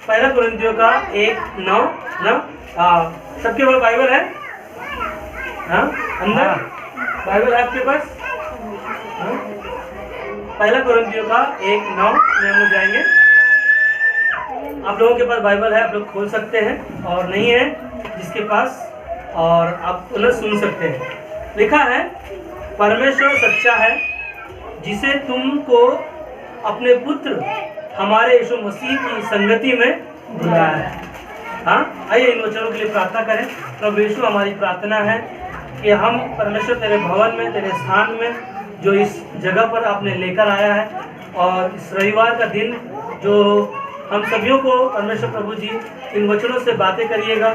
पहला कुरिन्थियों का 1:9 ना। सबके पास बाइबल है? हाँ, अंदर बाइबल है आपके पास? हाँ? पहला कुरिन्थियों का 1:9 में हम लोग जाएंगे। आप लोगों के पास बाइबल है, आप लोग खोल सकते हैं, और नहीं है जिसके पास, और आप उन्हें सुन सकते हैं। लिखा है, परमेश्वर सच्चा है जिसे तुमको अपने पुत्र हमारे यीशु मसीह की संगति में बुलाया है। हाँ, आइए इन वचनों के लिए प्रार्थना करें। प्रभु यीशु, हमारी प्रार्थना है कि हम परमेश्वर तेरे भवन में, तेरे स्थान में, जो इस जगह पर आपने लेकर आया है, और इस रविवार का दिन जो हम सभी को परमेश्वर प्रभु जी इन वचनों से बातें करिएगा।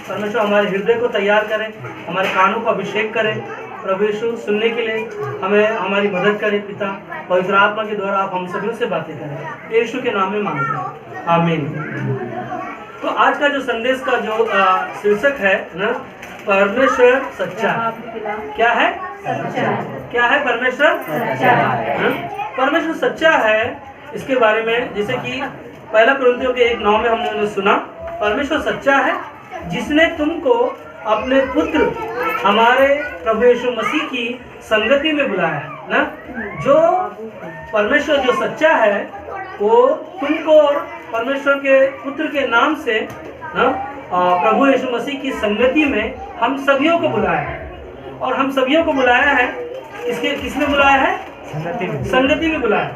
परमेश्वर हमारे हृदय को तैयार करें, हमारे कानों को अभिषेक करें। प्रभु यीशु, सुनने के लिए हमें हमारी मदद करें। पिता, पवित्र आत्मा के द्वारा आप हम सभी से बातें करें। यीशु के नाम में मांगते हैं, आमीन। तो आज का जो संदेश का जो शीर्षक है ना, परमेश्वर सच्चा। क्या है? सच्चा। क्या है? परमेश्वर सच्चा है। परमेश्वर सच्चा है, इसके बारे में जैसे कि पहला कुरिन्थियों के 1:9 में हमने सुना, परमेश्वर सच्चा है जिसने तुमको अपने पुत्र हमारे प्रभु यीशु मसीह की संगति में बुलाया है ना। जो परमेश्वर जो सच्चा है वो तुमको परमेश्वर के पुत्र के नाम से ना प्रभु यीशु मसीह की संगति में हम सभियों को बुलाया है। और हम सभियों को बुलाया है, किसने बुलाया है? संगति में बुलाया है।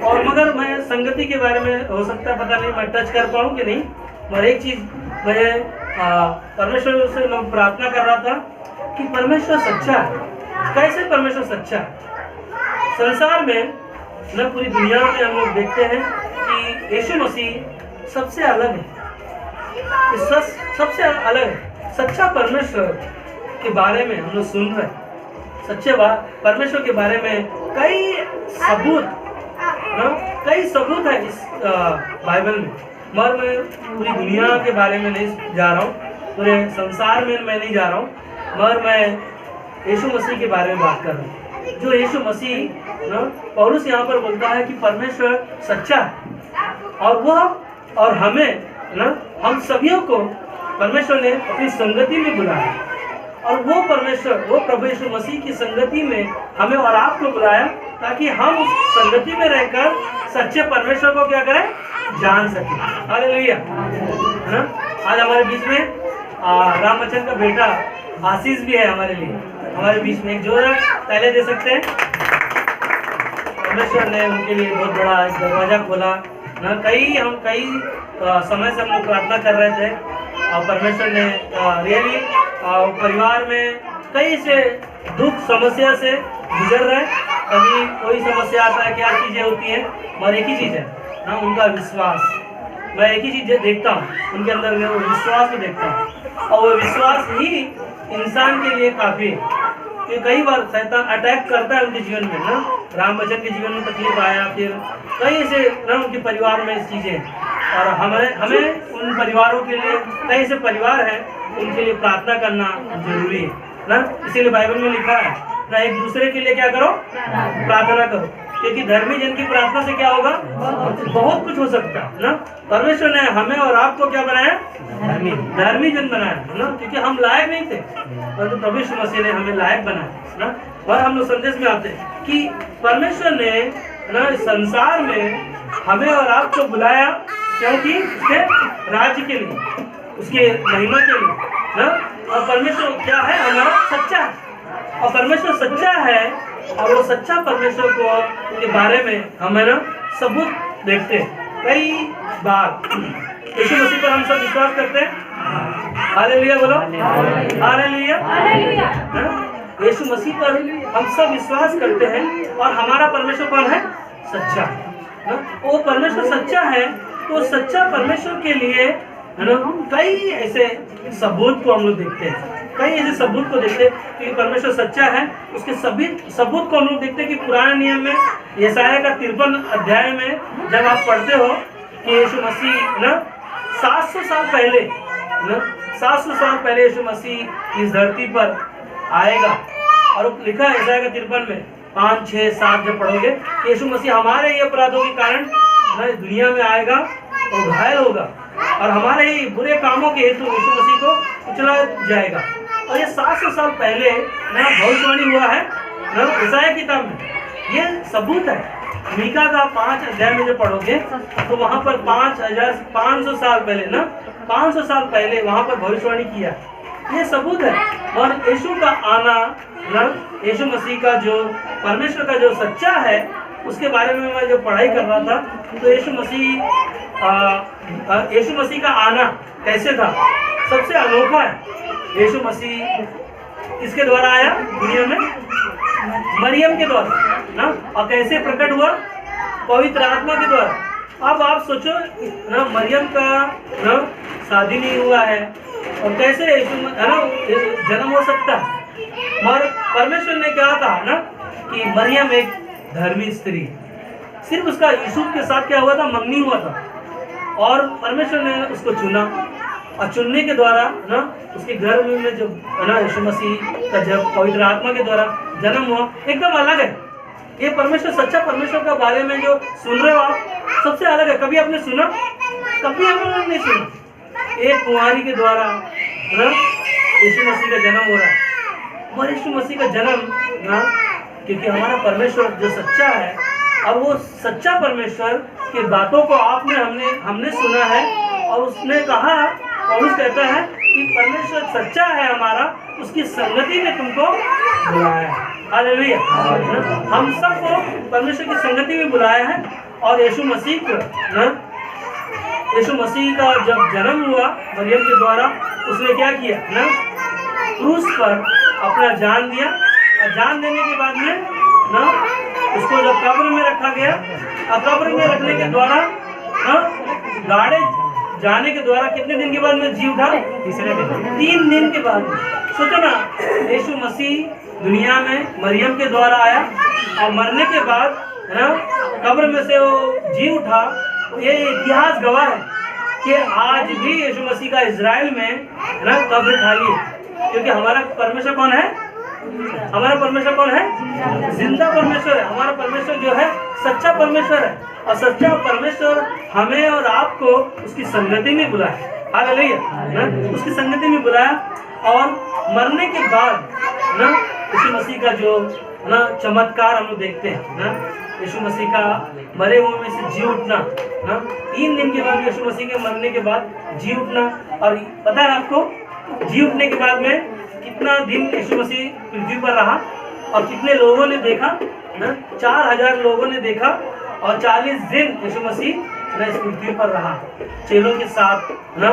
और मगर मैं संगति के बारे में हो सकता है पता नहीं मैं टच कर पाऊँ कि नहीं, मगर एक चीज़ मैं परमेश्वर से मैं प्रार्थना कर रहा था कि परमेश्वर सच्चा है। कैसे परमेश्वर सच्चा है? संसार में न, पूरी दुनिया में हम लोग देखते हैं कि यीशु मसीह सबसे अलग है, सबसे अलग है। सच्चा परमेश्वर के बारे में हम लोग सुन रहे हैं। सच्चे परमेश्वर के बारे में कई सबूत है इस बाइबल में। मगर मैं पूरी दुनिया के बारे में नहीं जा रहा हूँ, पूरे संसार में मैं नहीं जा रहा हूँ, मगर मैं यीशु मसीह के बारे में बात कर रहा हूँ। जो यीशु मसीह ना, पौलुस यहाँ पर बोलता है कि परमेश्वर सच्चा है, और वह और हमें ना, हम सभी को परमेश्वर ने अपनी संगति में बुलाया, और वो परमेश्वर, वो प्रभु यीशु मसीह की संगति में हमें और आपको बुलाया ताकि हम उस संगति में रहकर सच्चे परमेश्वर को क्या करें? जान सके। हालेलुया। है ना? आज हमारे बीच में राम बच्चन का बेटा आशीष भी है हमारे लिए, हमारे बीच में। एक जोर पहले दे सकते हैं। परमेश्वर ने उनके लिए बहुत बड़ा दरवाजा खोला ना। कई समय से हम लोग प्रार्थना कर रहे थे, और परमेश्वर ने रियली परिवार में कई से दुख समस्या से गुजर रहे। कभी कोई समस्या आता है, क्या चीज़ें होती हैं, मगर एक ही चीज़ है ना, उनका विश्वास। मैं एक ही चीज़ देखता हूँ उनके अंदर में, वो विश्वास को देखता हूँ, और वो विश्वास ही इंसान के लिए काफ़ी है। कि कई बार शैतान अटैक करता है उनके जीवन में ना। राम बच्चन के जीवन में तकलीफ आया, फिर कई ऐसे ना उनके परिवार में इस चीज़ें, और हमें उन परिवारों के लिए, कई ऐसे परिवार हैं उनके लिए प्रार्थना करना जरूरी है ना। इसीलिए बाइबल में लिखा है ना, एक दूसरे के लिए क्या करो? प्रार्थना करो, क्योंकि धर्मी जन की प्रार्थना से क्या होगा? बहुत कुछ हो सकता है ना। परमेश्वर ने हमें और आपको क्या बनाया? धर्मी जन बनाया ना, क्योंकि हम लायक नहीं थे, परंतु प्रभु यीशु मसीह ने हमें लायक बनाया ना। और हम लोग संदेश में आते हैं कि परमेश्वर ने ना संसार में हमें और आपको बुलाया, क्योंकि उसके राज्य के लिए, उसके महिमा के लिए ना। और परमेश्वर क्या है? हमारा सच्चा है, और परमेश्वर सच्चा है, और वो सच्चा परमेश्वर को के बारे में हमें ना सबूत देखते हैं। कई बार यीशु मसीह पर हम सब विश्वास करते हैं। हालेलुया बोलो, हालेलुया। यीशु मसीह पर हम सब विश्वास करते हैं, और हमारा परमेश्वर कौन है? सच्चा है। वो परमेश्वर सच्चा है, तो सच्चा परमेश्वर के लिए है ना कई ऐसे सबूत को हम लोग देखते हैं, कई ऐसे सबूत को देखते हैं कि परमेश्वर सच्चा है। उसके सभी सबूत को हम लोग देखते हैं कि पुराने नियम में यशायाह का 53 अध्याय में जब आप पढ़ते हो कि यीशु मसीह ना 700 साल पहले ना 700 साल पहले यीशु मसीह इस धरती पर आएगा, और लिखा है यशायाह का 53 में 5, 6, 7 जब पढ़ोगे, यीशु मसीह हमारे ये अपराधों के कारण दुनिया में आएगा, और घायल होगा और हमारे ही बुरे कामों के हेतु यीशु मसीह को कुचला जाएगा। और ये 700 साल पहले ना भविष्यवाणी हुआ है ना ईसाया किताब में, ये सबूत है। मीका का 5 अध्याय में जो पढ़ोगे तो वहां पर 5,500 साल पहले ना 500 साल पहले वहां पर भविष्यवाणी किया, ये सबूत है। और यीशु का आना ना यीशु मसीह का जो परमेश्वर का जो सच्चा है उसके बारे में मैं जब पढ़ाई कर रहा था तो यीशु मसीह का आना कैसे था, सबसे अनोखा है। यीशु मसीह किसके द्वारा आया दुनिया में? मरियम के द्वारा ना। और कैसे प्रकट हुआ? पवित्र आत्मा के द्वारा। अब आप सोचो ना, मरियम का ना शादी नहीं हुआ है और कैसे यीशु है ना जन्म हो सकता है? और परमेश्वर ने क्या कहा ना कि मरियम एक धर्मी स्त्री, सिर्फ उसका यूसुफ के साथ क्या हुआ था? मंगनी हुआ था और परमेश्वर ने उसको चुना और चुनने के द्वारा ना उसके गर्भ में जो है ना यीशु मसीह का जब पवित्र आत्मा के द्वारा जन्म हुआ, एकदम अलग है। ये परमेश्वर, सच्चा परमेश्वर के बारे में जो सुन रहे हो आप, सबसे अलग है। कभी आपने सुना? कभी आपने नहीं सुना। एक कुंवारी के द्वारा ना यीशु मसीह का जन्म हो रहा है। और यीशु मसीह का जन्म ना, क्योंकि हमारा परमेश्वर जो सच्चा है और वो सच्चा परमेश्वर की बातों को हमने सुना है और उसने कहा, और उस कहता है कि परमेश्वर सच्चा है हमारा, उसकी संगति में तुमको बुलाया है। हालेलुया। हम सबको परमेश्वर की संगति में बुलाया है। और यीशु मसीह का जब जन्म हुआ मरियम के द्वारा, उसने क्या किया ना, क्रूस पर अपना जान दिया और जान देने के बाद में ना उसको जब कब्र में रखा गया और कब्र में रखने के द्वारा ना गाड़े जाने के द्वारा कितने दिन के बाद में जी उठा? 3 दिन के बाद। सोचो ना, यीशु मसीह दुनिया में मरियम के द्वारा आया और मरने के बाद है ना कब्र में से वो जी उठा। ये इतिहास गवाह है कि आज भी यीशु मसीह का इजराइल में है ना कब्र खाली है, क्योंकि हमारा परमेश्वर कौन है? हमारा परमेश्वर कौन है? जिंदा परमेश्वर है। हमारा परमेश्वर जो है सच्चा परमेश्वर है और सच्चा परमेश्वर हमें और आपको उसकी संगति में बुलाया। हालेलुया। उसकी संगति में बुलाया और मरने के बाद ना यीशु मसीह का जो ना चमत्कार हम लोग देखते हैं ना, यीशु मसीह का मरे हुए में से जी उठना ना, 3 दिन के बाद यीशु मसीह के मरने के बाद जी उठना। और पता है आपको, जी उठने के बाद में कितना दिन यीशु मसीह पृथ्वी पर रहा और कितने लोगों ने देखा ना? 4000 लोगों ने देखा और 40 दिन यीशु मसीह ना इस पृथ्वी पर रहा चेलों के साथ ना,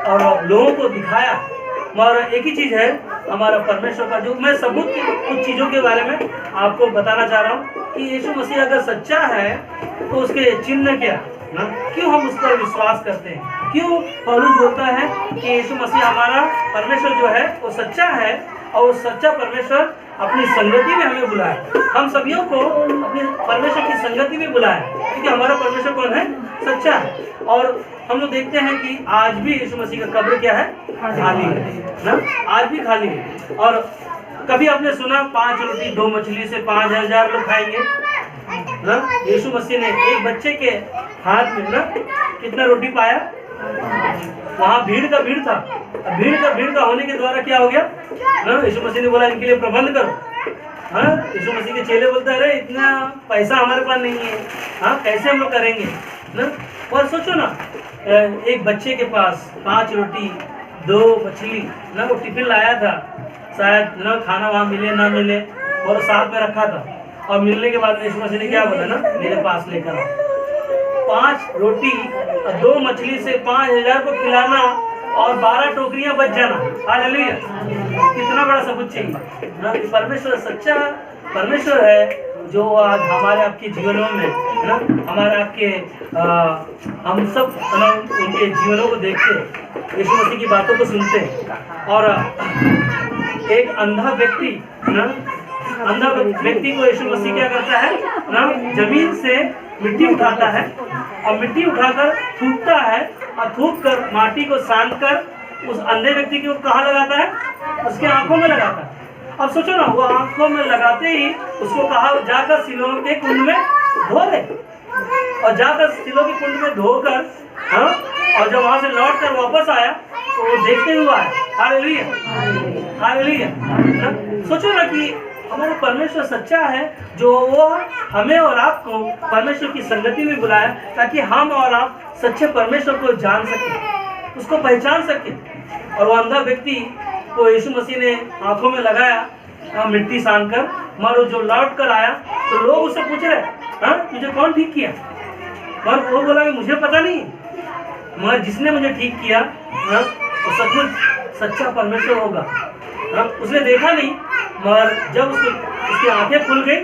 और लोगों को दिखाया। और एक ही चीज़ है हमारा परमेश्वर का, जो मैं सबूत कुछ चीज़ों के बारे में आपको बताना चाह रहा हूँ कि यीशु मसीह अगर सच्चा है तो उसके चिन्ह क्या ना, क्यों हम उस पर विश्वास करते हैं? क्यों पौलुस बोलता है कि यीशु मसीह हमारा परमेश्वर जो है वो सच्चा है और वो सच्चा परमेश्वर अपनी संगति में हमें बुलाए। हम सभी को अपने परमेश्वर की संगति में बुलाए, क्योंकि हमारा परमेश्वर कौन है? सच्चा है। और हम लोग देखते हैं कि आज भी यीशु मसीह का कब्र क्या है? खाली है ना, आज भी खाली है। और कभी आपने सुना 5 रोटी 2 मछली से 5000 लोग खाएंगे ना? यीशु मसीह ने एक बच्चे के हाथ में ना कितना रोटी पाया? वहाँ भीड़ का भीड़ था। भीड़ का होने के द्वारा क्या हो गया ना, यीशु मसीह ने बोला इनके लिए प्रबंध करो। हाँ, यीशु मसीह के चेले बोलते अरे इतना पैसा हमारे पास नहीं है, हाँ कैसे हम लोग करेंगे ना? और सोचो ना, एक बच्चे के पास 5 रोटी 2 मछली ना, वो टिफिन लाया था, शायद ना खाना वहाँ मिले ना मिले, और साथ में रखा था। और मिलने के बाद यीशु मसीह ने क्या बोला ना, मेरे पास लेकर आओ। 5 रोटी और 2 मछली से 5000 को खिलाना और 12 टोकरियां बच जाना। हालेलुया। कितना बड़ा सबूत चाहिए ना, परमेश्वर सच्चा परमेश्वर है जो आज हमारे आपके जीवनों में है ना, हमारे आपके हम सब ना उनके जीवनों को देखते हैं, यीशु मसीह की बातों को सुनते हैं। और एक अंधा व्यक्ति ना, अंधा व्यक्ति को यीशु मसीह क्या करता है ना, जमीन से मिट्टी उठाता है और मिट्टी उठाकर थूकता है और थूक कर माटी को सान कर उस अंधे व्यक्ति को कहाँ लगाता है? उसके आंखों में लगाता है। अब सोचो ना, वो आंखों में लगाते ही उसको कहा जाकर सिलों के कुंड में धो ले, और जाकर सिलों के कुंड में धोकर हाँ, और जब वहां से लौट कर वापस आया तो वो देखते हुए आया। Hallelujah, hallelujah. सोचो ना कि हमारा परमेश्वर सच्चा है, जो वो हमें और आपको परमेश्वर की संगति में बुलाया ताकि हम और आप सच्चे परमेश्वर को जान सके, उसको पहचान सके। और वो अंधा व्यक्ति को यीशु मसीह ने आंखों में लगाया मिट्टी सान कर, मगर जो लौट कर आया तो लोग उससे पूछ रहे, हाँ तुझे कौन ठीक किया? मगर वो बोला कि मुझे पता नहीं, मगर जिसने मुझे ठीक किया वो सचमुच सच्चा परमेश्वर होगा। उसने देखा नहीं, मगर जब उसकी आंखें खुल गई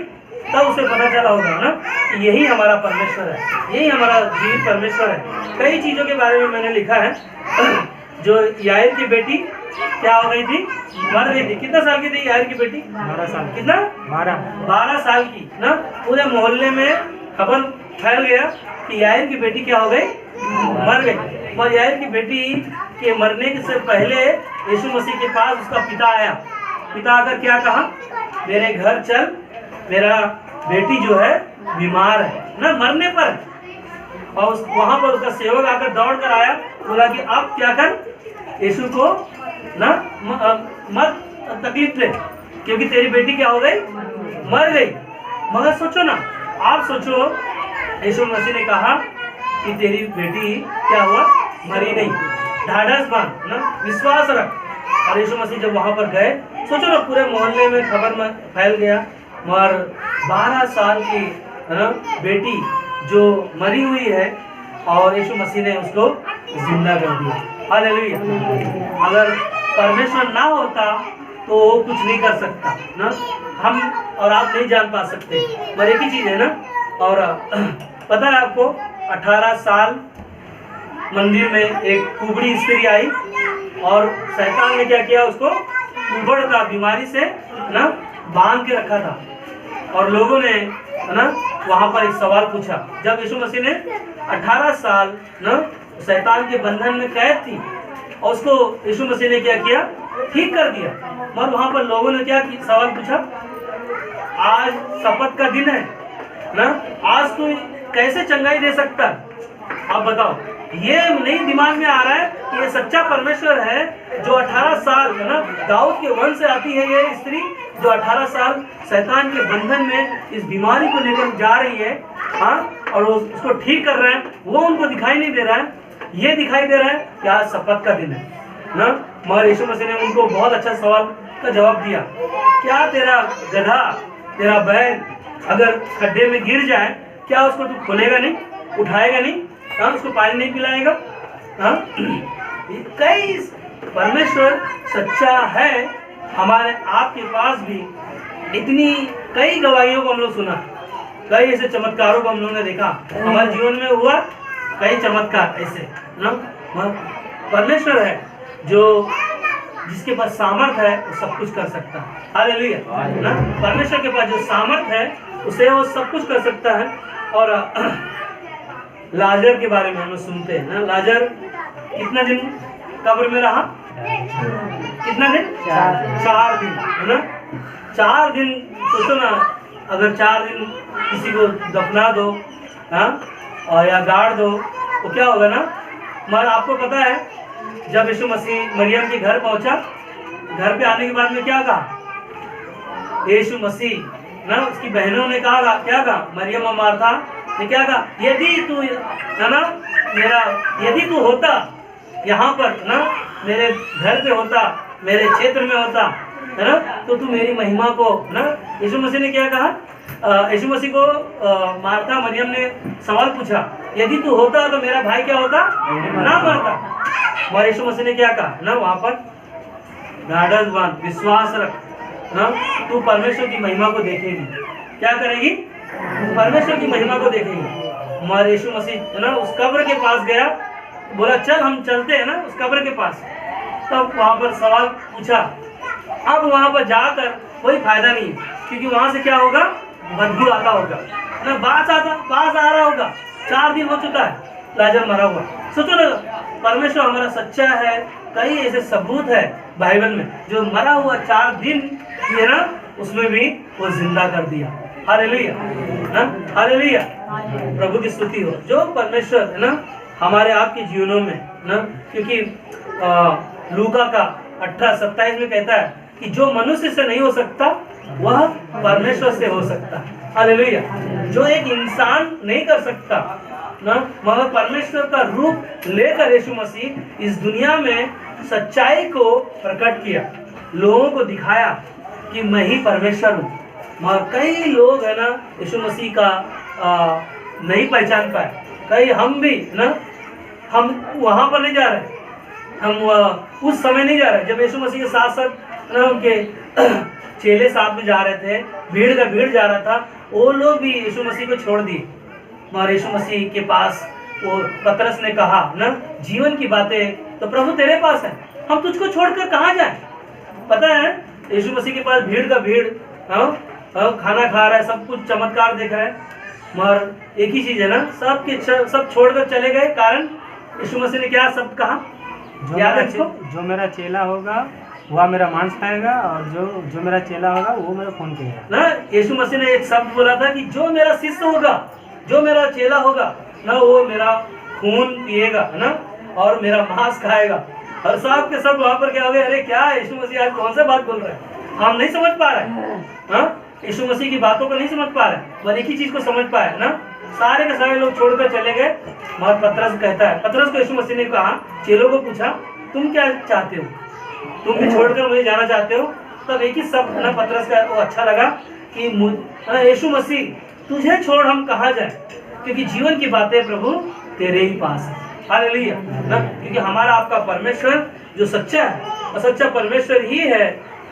तब उसे पता चला होगा ना कि यही हमारा परमेश्वर है, यही हमारा जीवित परमेश्वर है। कई चीज़ों के बारे में मैंने लिखा है। जो याईर की बेटी क्या हो गई थी? मर गई थी। कितना साल की थी याईर की बेटी? 12 साल। कितना? 12 साल की ना। पूरे मोहल्ले में खबर फैल गया कि याईर की बेटी क्या हो गई? मर गई। और याईर की बेटी के मरने से पहले यीशु मसीह के पास उसका पिता आया। पिता आकर क्या कहा? मेरे घर चल, मेरा बेटी जो है बीमार है ना, मरने पर। और वहां पर उसका सेवक आकर दौड़ कर आया, बोला कि अब क्या कर, यीशु को ना मत तकलीफ दे, क्योंकि तेरी बेटी क्या हो गई? मर गई। मगर सोचो ना, आप सोचो, यीशु मसीह ने कहा कि तेरी बेटी क्या हुआ? मरी नहीं। ढाढ़स बांध ना, विश्वास रख। और यीशु मसीह जब वहां पर गए, सोचो ना, पूरे मोहल्ले में खबर में फैल गया। मगर 12 साल की ना बेटी जो मरी हुई है, और यीशु मसीह ने उसको जिंदा कर दिया। हालेलुया। अगर परमेश्वर ना होता तो वो कुछ नहीं कर सकता ना, हम और आप नहीं जान पा सकते। पर एक ही चीज है ना, और पता है आपको, 18 साल मंदिर में एक कुबड़ी स्त्री आई, और शैतान ने क्या किया? उसको कुबड़ का बीमारी से ना बांध के रखा था। और लोगों ने ना वहां पर एक सवाल पूछा, जब यीशु मसीह ने 18 साल ना शैतान के बंधन में कैद थी, और उसको यीशु मसीह ने क्या किया? ठीक कर दिया। मगर वहां पर लोगों ने क्या सवाल पूछा? आज शपथ का दिन है ना, आज तू कैसे चंगाई दे सकता? आप बताओ। ये नहीं दिमाग में आ रहा है कि ये सच्चा परमेश्वर है, जो 18 साल है ना, दाऊद के वंश से आती है ये स्त्री, जो 18 साल शैतान के बंधन में इस बीमारी को लेकर जा रही है, हाँ, और उसको ठीक कर रहे हैं। वो उनको दिखाई नहीं दे रहा है, ये दिखाई दे रहा है कि आज शपथ का दिन है ना। मगर यीशु मसीह ने उनको बहुत अच्छा सवाल का जवाब दिया, क्या तेरा गधा, तेरा बैल अगर खड्डे में गिर जाए, क्या उसको तू खोलेगा नहीं, उठाएगा नहीं, हाँ, उसको पानी नहीं पिलाएगा? हाँ, कई परमेश्वर सच्चा है। हमारे आपके पास भी इतनी कई गवाहियों को हम लोग सुना, कई ऐसे चमत्कारों को हम लोगों ने देखा, हमारे जीवन में हुआ कई चमत्कार ऐसे ना। परमेश्वर है जो जिसके पास सामर्थ है वो सब कुछ कर सकता है। हालेलुया ना। परमेश्वर के पास जो सामर्थ है उसे वो सब कुछ कर सकता है। और लाजर के बारे में हम लोग सुनते हैं ना, लाजर कितना दिन कब्र में रहा? कितना दिन? 4 दिन है ना। 4 दिन सोचो ना, अगर 4 दिन किसी को दफना दो, हाँ, और या गाड़ दो तो क्या होगा ना। मगर आपको पता है, जब यीशु मसीह मरियम के घर पहुंचा, घर पे आने के बाद में क्या कहा? यीशु मसीह ना, उसकी बहनों ने कहा, क्या कहा? मरियम और मार्था ने क्या कहा? यदि तू ना मेरा, यदि तू होता यहाँ पर ना, मेरे घर पे होता, मेरे क्षेत्र में होता है ना, तो तू मेरी महिमा को ना। यीशु मसीह ने क्या कहा? यीशु मसीह को मार्था मरियम ने सवाल पूछा, यदि तू होता तो मेरा भाई क्या होता? ना मरता। और यीशु मसीह ने क्या कहा ना वहां पर? ढाढ़स बांध, विश्वास रख ना, तू परमेश्वर की महिमा को देखेगी। क्या करेगी? परमेश्वर की महिमा को देखेगी। हमारे यीशु मसीह ना उस कब्र के पास गया, बोला चल हम चलते हैं ना उस कब्र के पास। तब वहां पर सवाल पूछा। अब वहां पर जाकर कोई फायदा नहीं, क्योंकि वहां से क्या होगा? बदबू आता होगा ना, बास आ रहा होगा। 4 दिन हो चुका है, लाजर मरा हुआ। सोचो ना, परमेश्वर हमारा सच्चा है। कई ऐसे सबूत है बाइबल में, जो मरा हुआ 4 दिन है ना, उसमें भी वो जिंदा कर दिया। हालेलुया ना, हालेलुया, प्रभु की स्तुति हो। जो परमेश्वर है ना हमारे आपके जीवनों में ना, क्योंकि लूका का 18:27 में कहता है कि जो मनुष्य से नहीं हो सकता वह परमेश्वर से हो सकता है। हालेलुया। जो एक इंसान नहीं कर सकता ना, मगर परमेश्वर का रूप लेकर यीशु मसीह इस दुनिया में सच्चाई को प्रकट किया, लोगों को दिखाया कि मैं ही परमेश्वर हूँ। मगर कई लोग है ना यीशु मसीह का नहीं पहचान पाए। कई हम भी ना, हम वहाँ पर नहीं जा रहे, हम उस समय नहीं जा रहे जब यीशु मसीह के साथ साथ ना उनके चेले साथ में जा रहे थे, भीड़ का भीड़ जा रहा था, वो लोग भी यीशु मसीह को छोड़ दिए। मगर यीशु मसीह के पास वो पतरस ने कहा ना, जीवन की बातें तो प्रभु तेरे पास है, हम तुझको छोड़कर कहाँ जाएं। पता है यीशु मसीह के पास भीड़ का भीड़, खाना खा रहा है, सब कुछ चमत्कार देख रहा है, मगर एक ही चीज है ना, सब छोड़कर चले गए। कारण यीशु मसीह ने क्या शब्द कहा, याद है इसको? जो मेरा चेला होगा वह मेरा मांस खाएगा, और जो मेरा चेला होगा वो मेरा खून पिएगा ना। यीशु मसीह ने एक शब्द बोला था कि जो मेरा शिष्य होगा, जो मेरा चेला होगा ना, वो मेरा खून पिएगा है ना, और मेरा मांस खाएगा। और सब के सब वहां पर क्या हो गए, अरे क्या यीशु मसीह आज कौन सा बात बोल रहे हैं, हम नहीं समझ पा रहे हैं। यीशु मसीह की बातों को नहीं समझ पा रहे, बस एक ही चीज को समझ पाए ना, सारे के सारे लोग छोड़कर चले गए। मगर पतरस कहता है, पतरस को यीशु मसीह ने कहा, चेलों को पूछा तुम क्या चाहते हो, तुम भी छोड़कर मुझे जाना चाहते हो? तब एक ही शब्द ना पतरस का वो अच्छा लगा कि यीशु मसीह तुझे छोड़ हम कहाँ जाए, क्योंकि जीवन की बातें प्रभु तेरे ही पास है। हालेलुया ना, क्योंकि हमारा आपका परमेश्वर जो सच्चा है, और सच्चा परमेश्वर ही है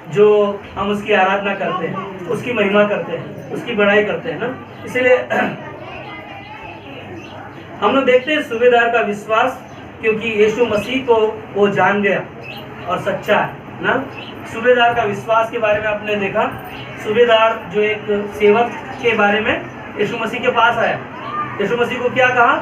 जो हम उसकी आराधना करते हैं, उसकी महिमा करते हैं, उसकी बड़ाई करते हैं ना। इसलिए हम लोग देखते हैं सूबेदार का विश्वास, क्योंकि यीशु मसीह को वो जान गया और सच्चा है ना। सूबेदार का विश्वास के बारे में आपने देखा, सूबेदार जो एक सेवक के बारे में यीशु मसीह के पास आया, यीशु मसीह को क्या कहा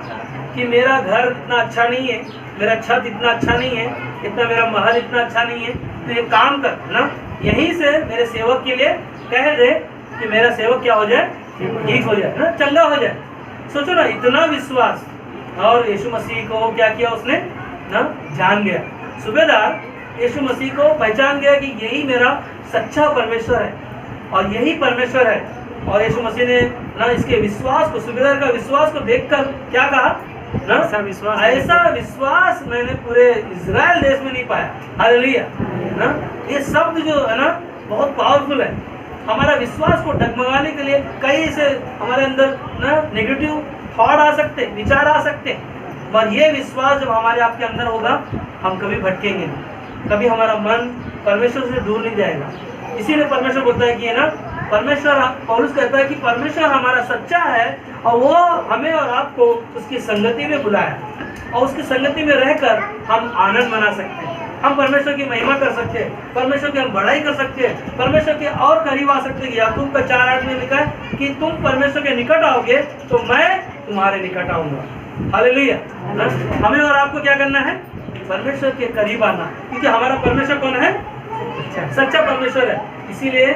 कि मेरा घर इतना अच्छा नहीं है, मेरा छत इतना अच्छा नहीं है, इतना मेरा महल इतना अच्छा नहीं है, तो एक काम कर ना, यहीं से मेरे सेवक के लिए कह दे कि मेरा सेवक क्या हो जाए, ठीक हो जाए ना, चंगा हो जाए। सोचो ना, इतना विश्वास। और यीशु मसीह को क्या किया उसने ना, जान गया। सूबेदार यीशु मसीह को पहचान गया कि यही मेरा सच्चा परमेश्वर है और यही परमेश्वर है। और यीशु मसीह ने ना इसके विश्वास को, सूबेदार का विश्वास को देखकर क्या कहा ना, ऐसा विश्वास मैंने पूरे इजराइल देश में नहीं पाया। हालेलुया ना। ये शब्द जो है ना बहुत पावरफुल है। हमारा विश्वास को डगमगाने के लिए कई से हमारे अंदर ना नेगेटिव थॉट आ सकते, विचार आ सकते, पर ये विश्वास जब हमारे आपके अंदर होगा, हम कभी भटकेंगे नहीं, कभी हमारा मन परमेश्वर से दूर नहीं जाएगा। इसीलिए परमेश्वर बोलता है कि है ना, परमेश्वर, पौलुस कहता है कि परमेश्वर हमारा सच्चा है और वो हमें और आपको उसकी संगति में बुलाया, और उसकी संगति में रहकर हम आनंद मना सकते हैं, हम परमेश्वर की महिमा कर सकते हैं, परमेश्वर की हम बड़ाई कर सकते हैं, परमेश्वर के और करीब आ सकते हैं। याकूब का 4:8 में लिखा है कि तुम परमेश्वर के निकट आओगे तो मैं तुम्हारे निकट आऊंगा। हालेलुया। हमें और आपको क्या करना है, परमेश्वर के करीब आना, क्योंकि हमारा परमेश्वर कौन है, सच्चा परमेश्वर है। इसीलिए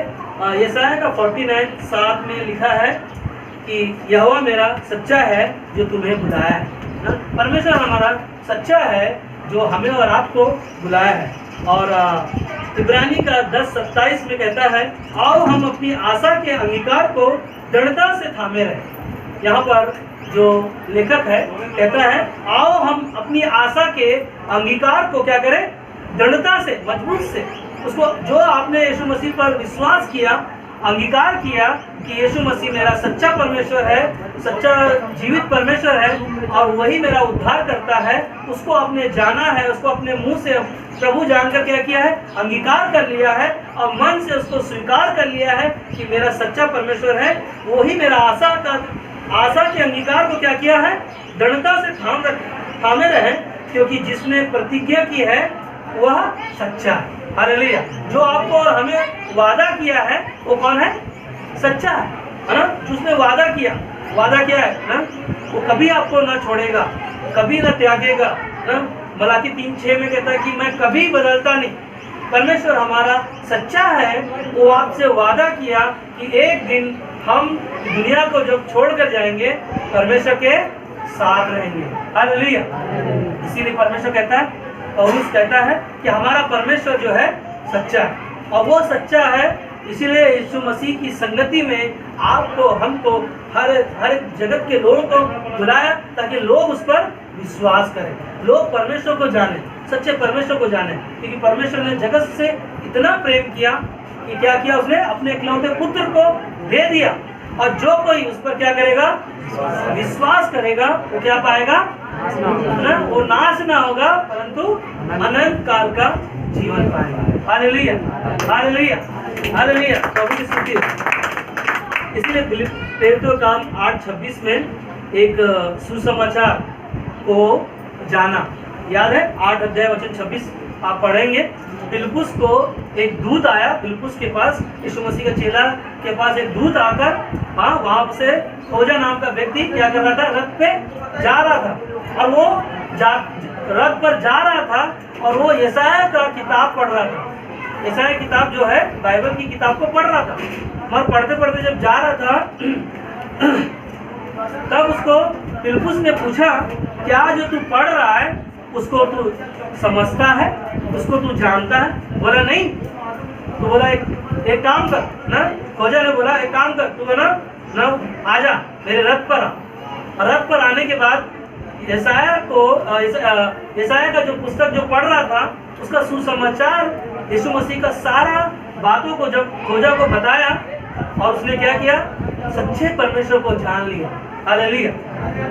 यशायाह का 49:7 में लिखा है कि यहोवा मेरा सच्चा है जो तुम्हें बुलाया है। परमेश्वर हमारा सच्चा है जो हमें और आपको बुलाया है। और इब्रानी का 10:27 में कहता है, आओ हम अपनी आशा के अंगीकार को दृढ़ता से थामे रहे। यहाँ पर जो लेखक है कहता है, आओ हम अपनी आशा के अंगीकार को क्या करें, दृढ़ता से, मजबूत से, उसको जो आपने यीशु मसीह पर विश्वास किया, अंगीकार किया कि यीशु मसीह मेरा सच्चा परमेश्वर है, सच्चा जीवित परमेश्वर है और वही मेरा उद्धार करता है, उसको आपने जाना है, उसको अपने मुंह से प्रभु जानकर क्या किया है, अंगीकार कर लिया है और मन से उसको स्वीकार कर लिया है कि मेरा सच्चा परमेश्वर है, वही मेरा आशा के अंगीकार को क्या किया है, दृढ़ता से थामे रहे, क्योंकि जिसने प्रतिज्ञा की है वह सच्चा है। हालेलुया। जो आपको और हमें वादा किया है वो कौन है, सच्चा है ना। जिसने वादा किया है ना, वो कभी आपको ना छोड़ेगा, कभी ना त्यागेगा ना। मलाकी 3:6 में कहता है कि मैं कभी बदलता नहीं। परमेश्वर हमारा सच्चा है, वो आपसे वादा किया कि एक दिन हम दुनिया को जब छोड़ कर जाएंगे, परमेश्वर के साथ रहेंगे। हालेलुया। इसीलिए परमेश्वर कहता है, पौलुस कहता है कि हमारा परमेश्वर जो है सच्चा है, और वो सच्चा है। इसीलिए यीशु मसीह की संगति में आपको, हमको, हर एक जगत के लोगों को बुलाया ताकि लोग उस पर विश्वास करें, लोग परमेश्वर को जाने, सच्चे परमेश्वर को जाने। क्योंकि परमेश्वर ने जगत से इतना प्रेम किया कि क्या किया, उसने अपने इकलौते पुत्र को दे दिया, और जो कोई उस पर क्या करेगा, विश्वास करेगा, वो क्या पाएगा ना, वो नाश ना होगा परंतु अनंत काल का जीवन पाएगा। हालेलुया, हालेलुया, हालेलुया, प्रभु की स्तुति हो। इसलिए प्रेरितों का काम 8:26 में एक सुसमाचार को जाना, याद है 8 अध्याय वचन 26 आप पढ़ेंगे। फिलिप्पुस को एक दूत आया, फिलिप्पुस के पास, यीशु मसीह के चेला के पास एक दूत आकर, हाँ, वहाँ से खोजा नाम का व्यक्ति क्या कर रहा था, रथ पे जा रहा था, और वो रथ पर जा रहा था, और वो यशायाह का किताब पढ़ रहा था। यशायाह किताब जो है बाइबल की किताब को पढ़ रहा था, मगर पढ़ते पढ़ते जब जा रहा था तब उसको फिलिप्पुस ने पूछा, क्या जो तू पढ़ रहा है उसको तू समझता है, उसको तू जानता है? बोला नहीं। तो बोला एक काम कर ना, खोजा ने बोला एक काम कर, तू ना आजा मेरे रथ पर आ। रथ पर आने के बाद यशायाह का जो पुस्तक जो पढ़ रहा था उसका सुसमाचार यीशु मसीह का सारा बातों को जब खोजा को बताया, और उसने क्या किया, सच्चे परमेश्वर को जान लिया। हालेलुया।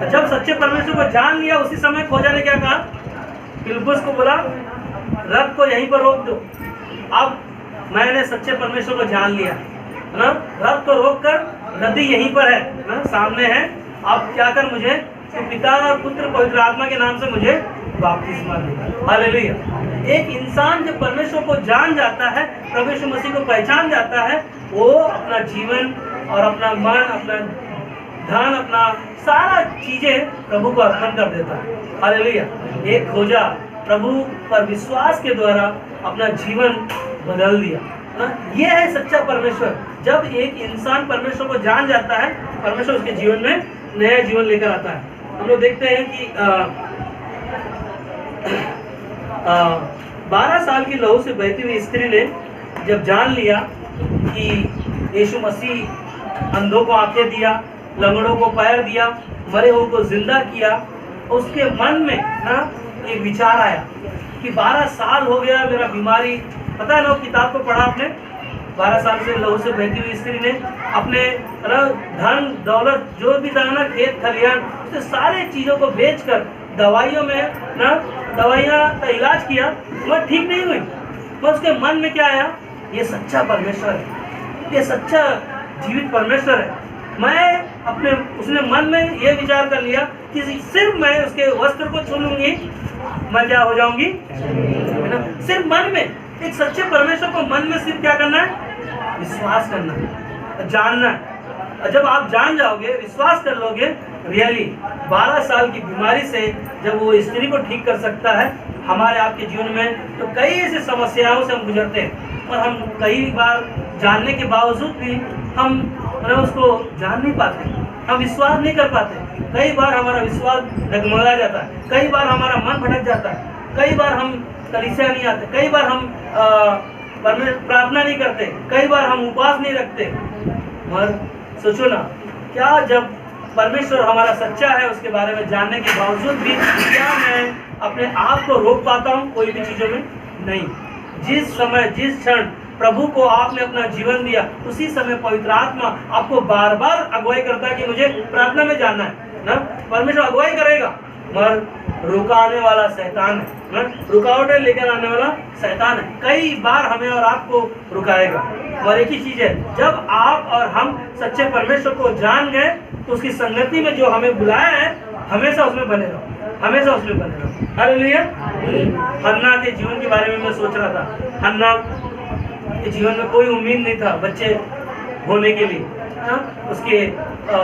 जब सच्चे परमेश्वर को जान लिया, उसी समय खोजा ने क्या कहा, फिलिप्पुस को बोला रथ को यहीं पर रोक दो, अब मैंने सच्चे परमेश्वर को जान लिया ना, रथ को रोक कर, नदी यहीं पर है ना, सामने है, अब क्या कर, मुझे तो पिता और पुत्र पवित्र आत्मा के नाम से मुझे बपतिस्मा दे। हालेलुया। एक इंसान जब परमेश्वर को जान जाता है, प्रभु यीशु मसीह को पहचान जाता है, वो अपना जीवन और अपना मन, अपना धन, अपना सारा चीजें प्रभु को अर्पण कर देता है। हालेलुया। एक खोजा प्रभु पर विश्वास के द्वारा अपना जीवन बदल दिया ना, ये है सच्चा परमेश्वर। जब एक इंसान परमेश्वर को जान जाता है, परमेश्वर उसके जीवन में नया जीवन लेकर आता है। हम लोग देखते हैं कि 12 साल की लहू से बहती हुई स्त्री ने जब जान लिया कि यीशु मसीह अंधों को आंखें दिया, लंगड़ों को पैर दिया, मरे हुए को जिंदा किया, उसके मन में ना एक विचार आया कि 12 साल हो गया मेरा बीमारी, पता है ना, किताब को पढ़ा आपने, 12 साल से लहू से बहती हुई स्त्री ने अपने धन दौलत जो भी था ना, खेत खलिहान, उसने सारे चीज़ों को बेचकर दवाइयों में ना, दवाइयाँ का इलाज किया, मगर ठीक नहीं हुई। तो उसके मन में क्या आया, ये सच्चा परमेश्वर है, ये सच्चा जीवित परमेश्वर है। मैं अपने, उसने मन में ये विचार कर लिया कि सिर्फ मैं उसके वस्त्र को छू लूंगी, मैं क्या हो जाऊंगी, है ना। सिर्फ मन में, एक सच्चे परमेश्वर को मन में सिर्फ क्या करना है, विश्वास करना है, जानना है। जब आप जान जाओगे, विश्वास कर लोगे, रियली 12 साल की बीमारी से जब वो स्त्री को ठीक कर सकता है, हमारे आपके जीवन में तो कई ऐसी समस्याओं से हम गुजरते हैं, और हम कई बार जानने के बावजूद भी हम उसको जान नहीं पाते, हम विश्वास नहीं कर पाते। कई बार हमारा विश्वास डगमगा जाता है, कई बार हमारा मन भटक जाता है, कई बार हम कलीसिया नहीं आते, कई बार हम प्रार्थना नहीं करते, कई बार हम उपवास नहीं रखते। मगर सोचो ना, क्या जब परमेश्वर हमारा सच्चा है, उसके बारे में जानने के बावजूद भी क्या मैं अपने आप को रोक पाता हूँ कोई भी चीज़ों में? नहीं। जिस समय, जिस क्षण प्रभु को आपने अपना जीवन दिया, उसी समय पवित्र आत्मा आपको बार बार अगुवाई करता है कि मुझे प्रार्थना में जाना है ना। परमेश्वर अगुवाई करेगा, मगर रुकाने वाला शैतान है ना, रुकावटें लेकर आने वाला शैतान है, कई बार हमें और आपको रुकाएगा। और एक ही चीज़ है, जब आप और हम सच्चे परमेश्वर को जान गए तो उसकी संगति में जो हमें बुलाया है, हमेशा उसमें बने रहो, हमेशा उसमें बने रहो। हालेलुया। हन्ना के जीवन के बारे में मैं सोच रहा था। हन्ना के जीवन में कोई उम्मीद नहीं था बच्चे होने के लिए, उसके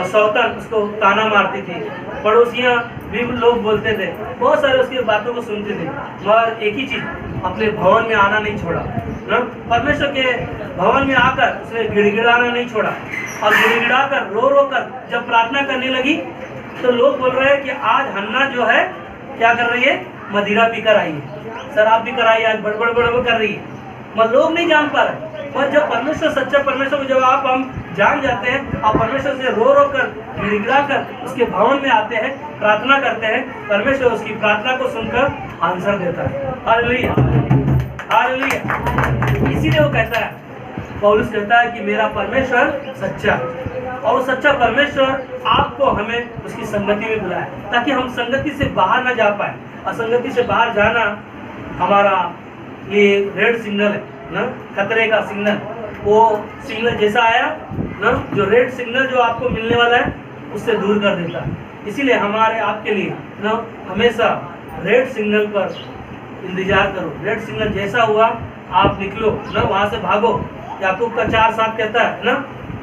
सौतन उसको ताना मारती थी, पड़ोसियाँ भी लोग बोलते थे, बहुत सारे उसकी बातों को सुनते थे, मगर एक ही चीज़, अपने भवन में आना नहीं छोड़ा ना। परमेश्वर के भवन में आकर उसने गिड़गिड़ाना नहीं छोड़ा, और गिड़गिड़ा कर रो रो कर जब प्रार्थना करने लगी तो लोग बोल रहे हैं कि आज हन्ना जो है क्या कर रही है, मदिरा पीकर आई है, शराब पीकर आई है, आज बड़बड़ बड़बड़ कर रही है, मगर लोग नहीं जान पा रहे। और जब परमेश्वर, सच्चा परमेश्वर को जब हम जान जाते हैं, आप परमेश्वर से रो रो कर, गिड़गिड़ा कर उसके भवन में आते हैं, प्रार्थना करते हैं, परमेश्वर उसकी प्रार्थना को सुनकर आंसर देता है। Hallelujah, hallelujah. इसीलिए वो कहता है, पौलुस कहता है कि मेरा परमेश्वर सच्चा है, और वो सच्चा परमेश्वर आपको, हमें उसकी संगति में बुलाया, ताकि हम संगति से बाहर ना जा पाए। असंगति से बाहर जाना हमारा ये रेड सिग्नल है ना, खतरे का सिग्नल। वो सिग्नल जैसा आया ना, जो रेड सिग्नल जो आपको मिलने वाला है उससे दूर कर देता है। इसीलिए हमारे आपके लिए ना हमेशा रेड सिग्नल पर इंतजार करो। रेड सिग्नल जैसा हुआ आप निकलो ना, वहाँ से भागो। याकूब का 4:7 कहता है ना,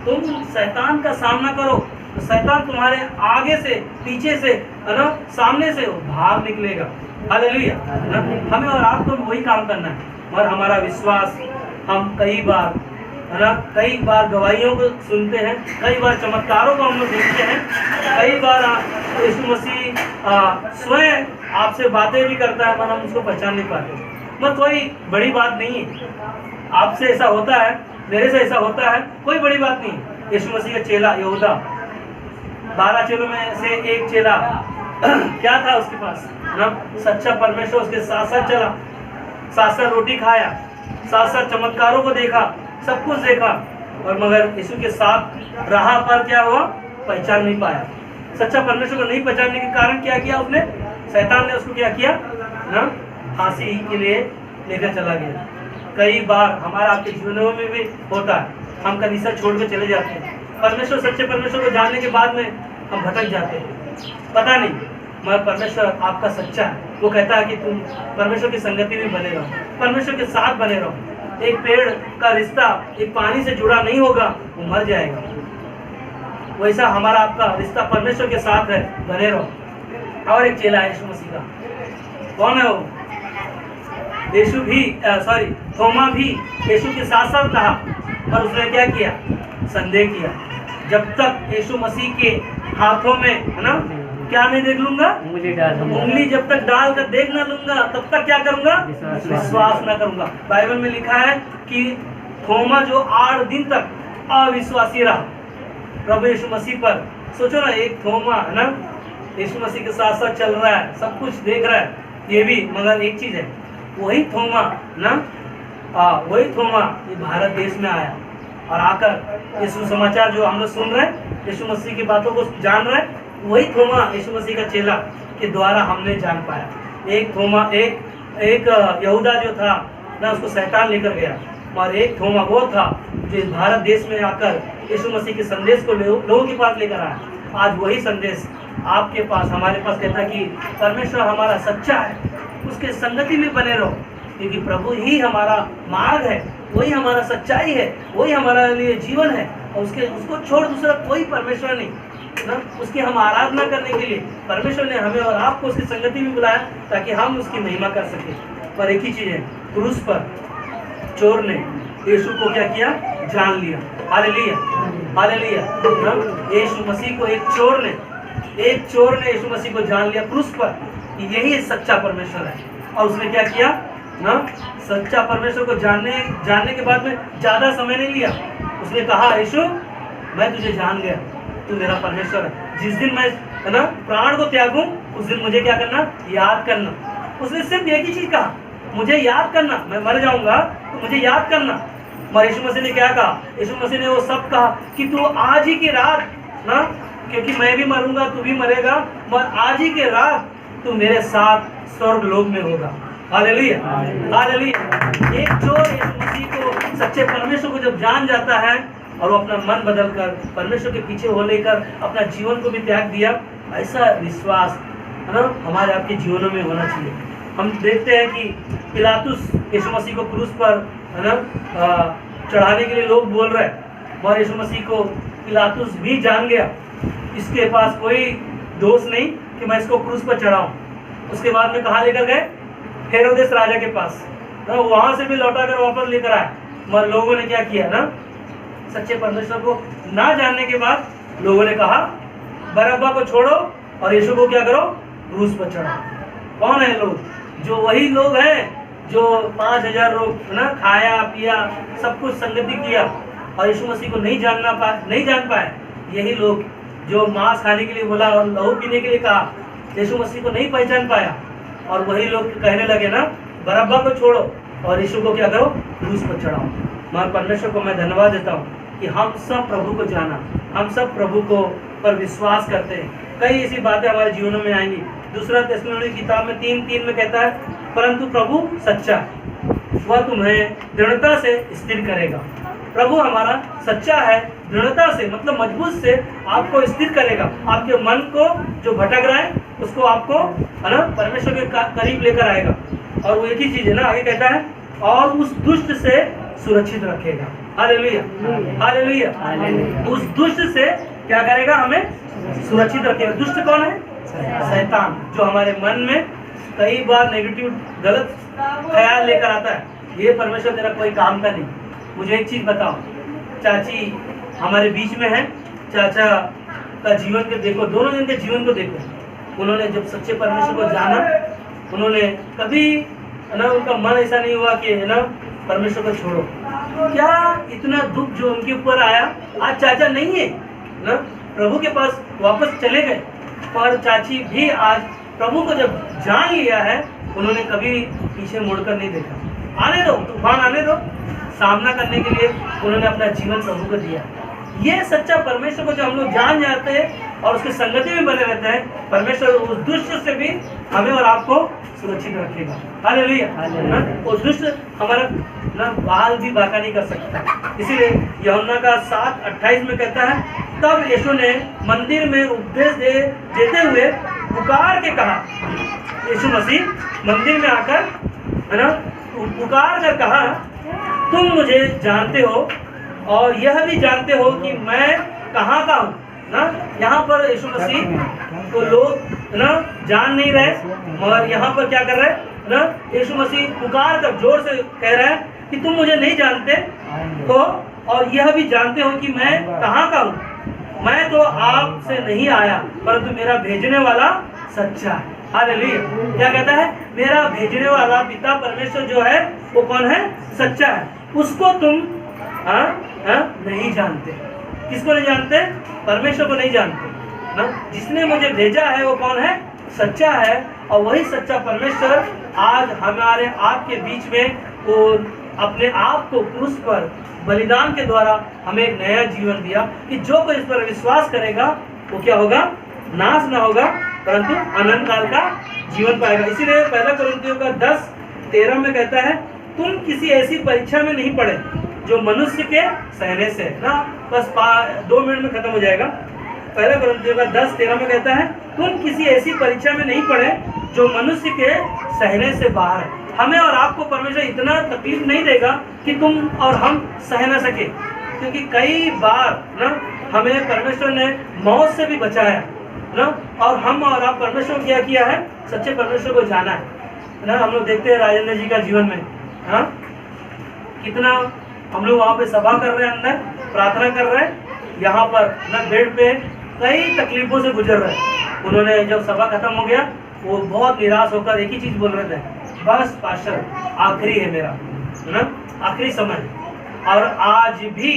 तुम शैतान का सामना करो तो शैतान तुम्हारे आगे से, पीछे से, है ना, सामने से भाग निकलेगा। हालेलुया ना। हमें और आपको वही काम करना है। और हमारा विश्वास, हम कई बार, है ना, कई बार गवाहियों को सुनते हैं, कई बार चमत्कारों को हम लोग देखते हैं, कई बार यीशु मसीह स्वयं आपसे बातें भी करता है, पर हम उसको पहचान नहीं पाते। मत कोई बड़ी बात नहीं है, आपसे ऐसा होता है, मेरे से ऐसा होता है, कोई बड़ी बात नहीं है। यीशु मसीह का चेला यहूदा, 12 चेलों में से एक चेला क्या था उसके पास ना, सच्चा परमेश्वर उसके साथ साथ चला, साथ साथ रोटी खाया, साथ साथ चमत्कारों को देखा, सब कुछ देखा, और मगर यीशु के साथ रहा, पर क्या हुआ, पहचान नहीं पाया। सच्चा परमेश्वर को नहीं पहचानने के कारण क्या किया उसने, शैतान ने उसको क्या किया ना, फांसी के लिए लेकर चला गया। कई बार हमारा आपके जीवनों में भी होता है, हम कलीसिया छोड़ के चले जाते हैं, परमेश्वर, सच्चे परमेश्वर को जानने के बाद में हम भटक जाते हैं, पता नहीं, मगर परमेश्वर आपका सच्चा है। वो कहता है कि तुम परमेश्वर की संगति में बने रहो, परमेश्वर के साथ बने रहो। एक पेड़ का रिश्ता एक पानी से जुड़ा नहीं होगा, वो मर जाएगा। वैसा हमारा आपका रिश्ता परमेश्वर के साथ है, बने रहो। और एक चेला है यीशु मसीह का, कौन है वो, यीशु भी थोमा भी यीशु के साथ साथ रहा, पर उसने क्या किया, संदेह किया। जब तक यीशु मसीह के हाथों में, है ना, क्या नहीं देख लूंगा, उंगली जब तक डाल कर देख ना लूंगा, तब तक क्या करूंगा, विश्वास ना करूंगा। बाइबल में लिखा है कि थोमा जो 8 दिन तक अविश्वासी रहा प्रभु यीशु मसीह पर। सोचो ना, एक थोमा, है ना, यीशु मसीह के साथ साथ चल रहा है, सब कुछ देख रहा है, ये भी, मगर एक चीज है, वही थोमा ना, वही थोमा ये भारत देश में आया और आकर यीशु समाचार जो हम लोग सुन रहे हैं, यीशु मसीह की बातों को जान रहे हैं, वही थोमा यीशु मसीह का चेला के द्वारा हमने जान पाया। एक थोमा, एक यहूदा जो था ना, उसको शैतान लेकर गया, और एक थोमा वो था जो इस भारत देश में आकर यीशु मसीह के संदेश को लोगों के पास लेकर आया। आज वही संदेश आपके पास, हमारे पास कहता है कि परमेश्वर हमारा सच्चा है, उसके संगति में बने रहो, क्योंकि प्रभु ही हमारा मार्ग है, वही हमारा सच्चाई है, वही हमारा लिए जीवन है, और उसको छोड़ दूसरा कोई परमेश्वर नहीं ना। उसकी हम आराधना करने के लिए परमेश्वर ने हमें और आपको उसकी संगति में बुलाया, ताकि हम उसकी महिमा कर सके। पर एक ही चीज है, क्रूस पर चोर ने यीशु को क्या किया, जान लिया। Hallelujah, hallelujah. यीशु मसीह को एक चोर ने यीशु मसीह को जान लिया क्रूस पर। यही सच्चा परमेश्वर है। और उसने क्या किया ना, सच्चा परमेश्वर को जानने के बाद में ज्यादा समय नहीं लिया। उसने कहा, यीशु मैं तुझे जान गया, तू मेरा परमेश्वर है। जिस दिन मैं, है ना, प्राण को त्यागूं, उस दिन मुझे क्या करना, याद करना। उसने सिर्फ एक ही चीज कहा, मुझे याद करना, मैं मर जाऊंगा तो मुझे याद करना। मगर यीशु मसीह ने क्या कहा, यीशु मसीह ने वो सब कहा कि तू आज ही की रात ना, क्योंकि मैं भी मरूंगा, तू भी मरेगा, मगर आज ही के रात तू मेरे साथ स्वर्ग लोक में होगा। Hallelujah, hallelujah. एक चोर यीशु मसीह को, सच्चे परमेश्वर को जब जान जाता है और वो अपना मन बदलकर परमेश्वर के पीछे हो लेकर अपना जीवन को भी त्याग दिया, ऐसा विश्वास, है ना, हमारे आपके जीवनों में होना चाहिए। हम देखते हैं कि पिलातुस यीशु मसीह को क्रूस पर, है ना, चढ़ाने के लिए लोग बोल रहे हैं, और यीशु मसीह को पिलातुस भी जान गया, इसके पास कोई दोष नहीं कि मैं इसको क्रूस पर चढ़ाऊं। उसके बाद में कहाँ लेकर गए, हेरोदेस राजा के पास, वहां से भी लौटा कर वापस लेकर आए। मगर लोगों ने क्या किया ना, सच्चे परमेश्वर को ना जानने के बाद लोगों ने कहा, बरअब्बा को छोड़ो और यीशु को क्या करो, क्रूस पर चढ़ाओ। कौन है लोग? जो वही लोग हैं जो 5000 लोग ना खाया पिया सब कुछ संगति किया और यीशु मसीह को नहीं जान पाए। यही लोग जो मांस खाने के लिए बोला और लहू पीने के लिए कहा, यीशु मसीह को नहीं पहचान पाया। और वही लोग कहने लगे ना, बरअब्बा को छोड़ो और यीशु को क्या करो, क्रूस पर चढ़ाओ। मैं परमेश्वर को मैं धन्यवाद देता हूँ कि हम सब प्रभु को जाना, हम सब प्रभु को पर विश्वास करते हैं। कई ऐसी बातें हमारे जीवनों में आएंगी। दूसरा थिस्सलुनीकी की किताब में 3:3 में कहता है, परंतु प्रभु सच्चा है, वह तुम्हें दृढ़ता से स्थिर करेगा। प्रभु हमारा सच्चा है, दृढ़ता से मतलब मजबूत से आपको स्थिर करेगा। आपके मन को जो भटक रहा है उसको आपको है ना परमेश्वर के करीब लेकर आएगा। और वो एक ही चीज है ना, आगे कहता है, और उस दुष्ट से सुरक्षित रखेगा। Hallelujah, hallelujah. उस दुष्ट से क्या करेगा, हमें सुरक्षित रखेगा। दुष्ट कौन है? शैतान, जो हमारे मन में कई बार नेगेटिव गलत ख्याल लेकर आता है, ये परमेश्वर तेरा कोई काम का नहीं। मुझे एक चीज बताओ, चाची हमारे बीच में है, चाचा का जीवन को देखो, दोनों जन के जीवन को देखो। उन्होंने जब सच्चे परमेश्वर को जाना, उन्होंने कभी ना उनका मन ऐसा नहीं हुआ कि है ना परमेश्वर को छोड़ो। क्या इतना दुख जो उनके ऊपर आया, आज चाचा नहीं है ना, प्रभु के पास वापस चले गए। पर चाची भी आज प्रभु को जब जान लिया है, उन्होंने कभी पीछे मुड़कर नहीं देखा। आने दो, तूफान आने दो, सामना करने के लिए उन्होंने अपना जीवन प्रभु को दिया। ये सच्चा परमेश्वर को जब हम लोग जान जाते हैं और उसकी संगति में बने रहते हैं, परमेश्वर उस दुष्ट से भी हमें और आपको सुरक्षित रखेगा। हालेलुया। उस दुष्ट हमारा ना बाल भी बाका नहीं कर सकता। इसीलिए यूहन्ना का 7:28 में कहता है, तब यीशु ने मंदिर में उपदेश देते हुए पुकार के कहा, यीशु मसीह मंदिर में आकर है ना पुकार कर कहा, तुम मुझे जानते हो और यह भी जानते हो कि मैं कहाँ का हूँ ना। यहाँ पर यीशु मसीह तो लोग ना जान नहीं रहे, मगर यहाँ पर क्या कर रहे हैं ना, यीशु मसीह पुकार कर जोर से कह रहा है कि तुम मुझे नहीं जानते तो, और यह भी जानते हो कि मैं कहाँ का हूँ। मैं तो आपसे नहीं आया, परंतु मेरा भेजने वाला सच्चा है। हालेलुया। क्या कहता है? मेरा भेजने वाला पिता परमेश्वर जो है वो कौन है? सच्चा है। उसको तुम नहीं जानते। किसको नहीं जानते? परमेश्वर को नहीं जानते ना। जिसने मुझे भेजा है वो कौन है? सच्चा है। और वही सच्चा परमेश्वर आज हमारे आपके बीच में वो अपने आप को क्रूस पर बलिदान के द्वारा हमें एक नया जीवन दिया कि जो कोई इस पर विश्वास करेगा वो क्या होगा? नाश ना होगा परंतु अनंत काल का जीवन पाएगा। इसीलिए 1 कुरिन्थियों का 10:13 में कहता है, तुम किसी ऐसी परीक्षा में नहीं पड़े जो मनुष्य के सहने से ना। बस 2 मिनट में खत्म हो जाएगा। 1 कुरिन्थियों का 10:13 में कहता है, तुम किसी ऐसी परीक्षा में नहीं पड़े जो मनुष्य के सहने से बाहर है। हमें और आपको परमेश्वर इतना तकलीफ नहीं देगा कि तुम और हम सह ना सके, क्योंकि कई बार ना हमें परमेश्वर ने मौत से भी बचाया ना। और हम और आप परमेश्वर क्या किया है? सच्चे परमेश्वर को जाना है ना। हम लोग देखते हैं राजेंद्र जी का जीवन में हाँ कितना हम लोग वहाँ पे सभा कर रहे हैं, अंदर प्रार्थना कर रहे हैं, यहाँ पर ना बेड पे कई तकलीफों से गुजर रहे हैं। उन्होंने जब सभा खत्म हो गया वो बहुत निराश होकर एक ही चीज़ बोल रहे थे, बस पास्टर आखिरी है मेरा है ना, आखिरी समय। और आज भी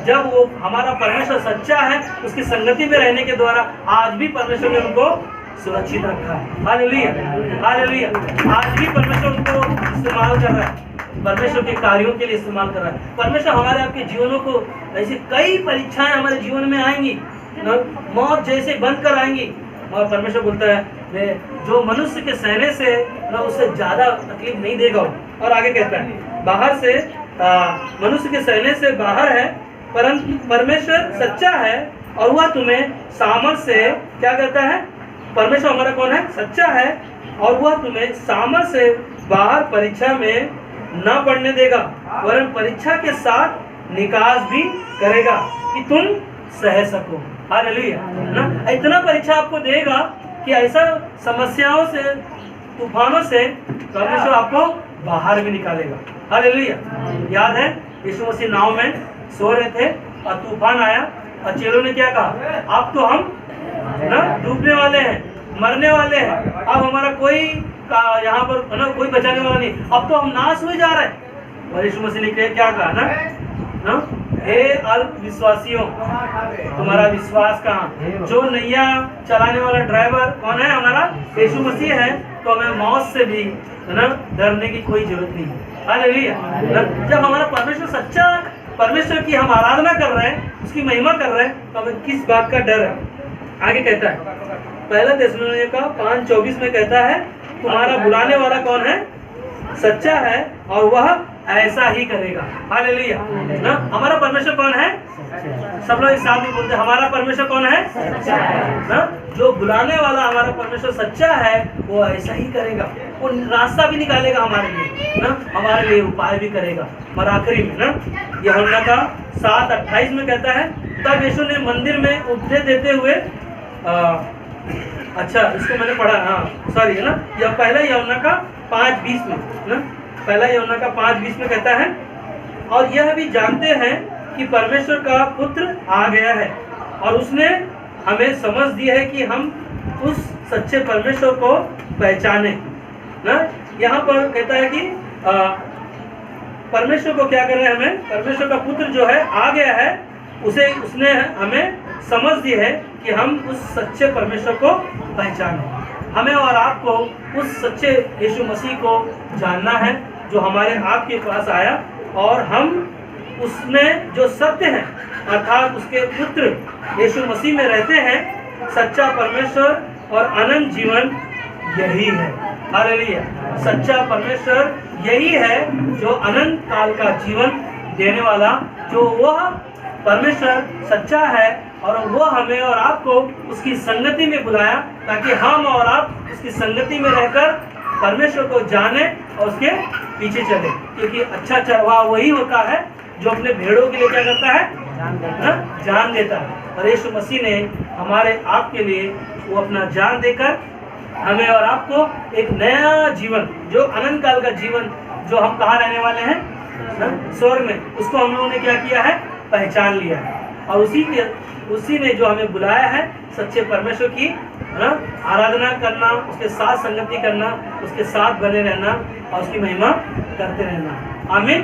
जब वो हमारा परमेश्वर सच्चा है, उसकी संगति में रहने के द्वारा आज भी परमेश्वर ने उनको सुरक्षित रखा है। Hallelujah, hallelujah. आज भी परमेश्वर उनको इस्तेमाल कर रहा है, परमेश्वर के कार्यों के लिए इस्तेमाल कर रहा है। परमेश्वर हमारे आपके जीवनों को ऐसी कई परीक्षाएं हमारे जीवन में आएंगी, मौत जैसे बंद कर आएंगी, और परमेश्वर बोलता है मैं जो मनुष्य के सहने से ना उससे ज़्यादा तकलीफ नहीं देगा। और आगे कहता है बाहर से मनुष्य के सहने से बाहर है, परंतु परमेश्वर सच्चा है और वह तुम्हें सामर्थ से क्या करता है? परमेश्वर हमारा कौन है? सच्चा है और वह तुम्हें सामर्थ से बाहर परीक्षा में न पड़ने देगा, वरन परीक्षा के साथ निकास भी करेगा कि तुम सह सको। हालेलुया ना। इतना परीक्षा आपको देगा कि ऐसा समस्याओं से, तूफानों से परमेश्वर आपको बाहर भी निकालेगा। हालेलुया। याद है यीशु मसीह नाव में सो रहे थे और तूफान आया और चेलों ने क्या कहा? अब तो हम ना डूबने वाले हैं, मरने वाले हैं। अब हमारा कोई यहाँ पर है ना कोई बचाने वाला नहीं, अब तो हम नाश हुए जा रहे हैं। और यीशु मसीह ने क्या कहा ना, हे अल्प विश्वासियों, तुम्हारा विश्वास कहाँ। जो नैया चलाने वाला ड्राइवर कौन है? हमारा यीशु मसीह है। तो हमें मौत से भी है ना डरने की कोई जरूरत नहीं है। हालेलुया। जब हमारा परमेश्वर सच्चा परमेश्वर की हम आराधना कर रहे हैं, उसकी महिमा कर रहे हैं, तो हमें किस बात का डर है? आगे कहता है पहला थिस्सलुनीका 5:24 में कहता है, तुम्हारा बुलाने वाला कौन है? सच्चा है और वह ऐसा ही करेगा। हालेलुया। ना हमारा परमेश्वर कौन है? सब लोग एक साथ में बोलते हैं, हमारा परमेश्वर कौन है? सच्चा है। ना जो बुलाने वाला हमारा परमेश्वर सच्चा है, वो ऐसा ही करेगा। वो रास्ता भी निकालेगा हमारे लिए, ना हमारे लिए उपाय भी करेगा। और आखिरी में ना यूहन्ना का 7:28 में कहता है, तब यीशु ने मंदिर में उपदेश देते हुए अच्छा इसको मैंने पढ़ा, हाँ सॉरी है ना, यह पहला यूहन्ना का 5:20 में ना, पहला यूहन्ना का 5:20 में कहता है, और यह भी जानते हैं कि परमेश्वर का पुत्र आ गया है और उसने हमें समझ दी है कि हम उस सच्चे परमेश्वर को पहचाने। ना यहाँ पर कहता है कि परमेश्वर को क्या करना है? हमें परमेश्वर का पुत्र जो है आ गया है, उसने हमें समझ दी है कि हम उस सच्चे परमेश्वर को पहचाने। हमें और आपको उस सच्चे यीशु मसीह को जानना है जो हमारे आपके पास आया, और हम उसमें जो सत्य है अर्थात उसके पुत्र यीशु मसीह में रहते हैं। सच्चा परमेश्वर और अनंत जीवन यही है। हालेलुया। सच्चा परमेश्वर यही है जो अनंत काल का जीवन देने वाला, जो वह परमेश्वर सच्चा है, और वो हमें और आपको उसकी संगति में बुलाया ताकि हम और आप उसकी संगति में रहकर परमेश्वर को जाने और उसके पीछे चले। क्योंकि अच्छा चरवाहा वही होता है जो अपने भेड़ों के लिए क्या करता है? जान देता है। और यीशु मसीह ने हमारे आपके लिए वो अपना जान देकर हमें और आपको एक नया जीवन, जो अनंत काल का जीवन, जो हम कहाँ रहने वाले हैं? स्वर्ग में, उसको हम लोगों ने क्या किया है? पहचान लिया है। और उसी ने जो हमें बुलाया है सच्चे परमेश्वर की आराधना करना, उसके साथ संगति करना, उसके साथ बने रहना और उसकी महिमा करते रहना। आमीन।